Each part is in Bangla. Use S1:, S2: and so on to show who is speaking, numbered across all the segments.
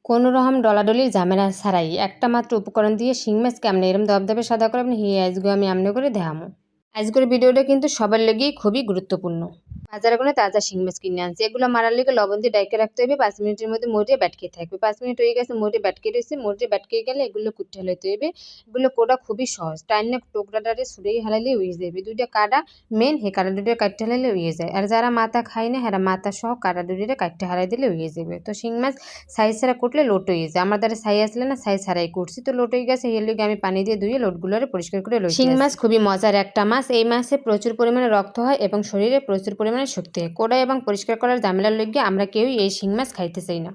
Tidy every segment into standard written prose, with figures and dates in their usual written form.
S1: কোনো রকম ডলাডলির ঝামেলা ছাড়াই একটা মাত্র উপকরণ দিয়ে শিং মাছ কেমনে এরম দবদবে সাদা করবেন আজকে আমি আমনে করে দেখামো। আজকের ভিডিওটা কিন্তু সবার লেগেই খুবই গুরুত্বপূর্ণ। বাজারে কোনো তাজা শিং মাছ কিনে আনছি, এগুলো মারার লেগে লবণ দিয়ে ডাইকে রাখতে হবে। 5 মিনিটের মধ্যে মরিয়ে ব্যাটকে থাকবে। 5 মিনিট হয়ে গেছে, মরিয়ে ব্যাটকে রয়েছে। মরিয়ে ব্যাটকে গেলে এগুলো কুটে হালাইতে হবে। এগুলো কোটা খুবই সহজ, টাইনে টোকরাটারে ছুড়েই হালাইলে হয়ে যাবে। দুইটা কাটা মেন, হে কাটা দুটো কাটতে হালাইলে হয়ে যায়। আর যারা মাথা খায় না হ্যাঁ মাথা সহ কাটা দুটো কাটতে হারাই দিলে হয়ে যাবে। তো শিং মাছ সাইজ ছাড়া কুটলে লোট হয়ে যায়। আমার দ্বারা সাইজ আসলে না, সাইজ ছাড়াই করছি, তো লোট হয়ে গেছে। এর লেগে আমি পানি দিয়ে ধুয়ে লোটগুলোরে পরিষ্কার করে লই। শিং মাছ খুবই মজার একটা মাছ। এই মাছে প্রচুর পরিমাণে রক্ত হয় এবং শরীরে প্রচুর পরিমাণে শক্তি হয়। কোড়া এবং পরিষ্কার করার ঝামেলার লেগে আমরা কেউই এই শিং মাছ খাইতে চাই না।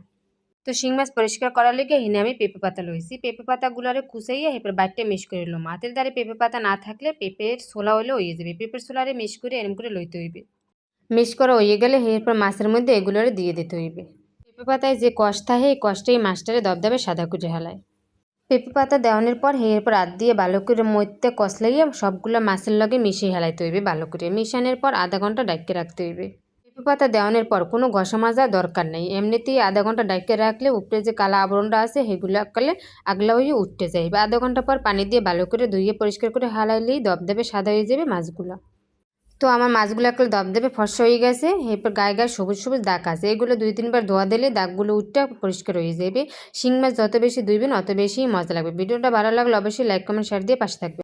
S1: তো শিং মাছ পরিষ্কার করার লেগে এনে আমি পেঁপে পাতা লইছি। পেঁপে পাতাগুলোরে কুচাইয়া এরপর বাইটে মিশ করে নিলাম। হাতের দ্বারে পেঁপে পাতা না থাকলে পেঁপের ছোলা হইলে হয়ে যাবে। পেঁপের ছোলারে মিশ করে এরম করে লইতে হইবে। মিশ করা হয়ে গেলে এরপর মাছের মধ্যে এগুলোরে দিয়ে দিতে হইবে। পেঁপে পাতায় যে কষ থাকে এই কষ্টেই মাছটারে দবদবে সাদা করে হেলায়। পেঁপে পাতা দেওয়ানোর পর এরপর হাত দিয়ে ভালো করে মধ্যে কষলাইয়ে সবগুলো মাছের লগে মিশিয়ে হেলাইতে হইবে। ভালো করে মিশানোর পর আধা ঘন্টা ডাইকে রাখতে হইবে। পেঁপে পাতা দেওয়ানোর পর কোনো ঘষা মাজা দরকার নেই, এমনিতেই আধা ঘন্টা ডাইকে রাখলে উপরে যে কালা আবরণটা আছে সেগুলো কালে আগলা হয়ে উঠতে যাইবে। আধা ঘন্টা পর পানি দিয়ে ভালো করে ধুয়ে পরিষ্কার করে হালাইলেই দবদবে সাদা হয়ে যাবে মাছগুলো। তো আমার মাছগুলো একটু দবদবে ফর্সা হয়ে গেছে। এরপর গায়ে গায়ে সবুজ সবুজ দাগ আছে, এগুলো 2-3 বার ধোয়া দিলে দাগগুলো উঠতে পরিষ্কার হয়ে যাবে। শিং মাছ যত বেশি ধুইবেন অত বেশি মজা লাগবে। ভিডিওটা ভালো লাগলে অবশ্যই লাইক কমেন্ট শেয়ার দিয়ে পাশে থাকবে।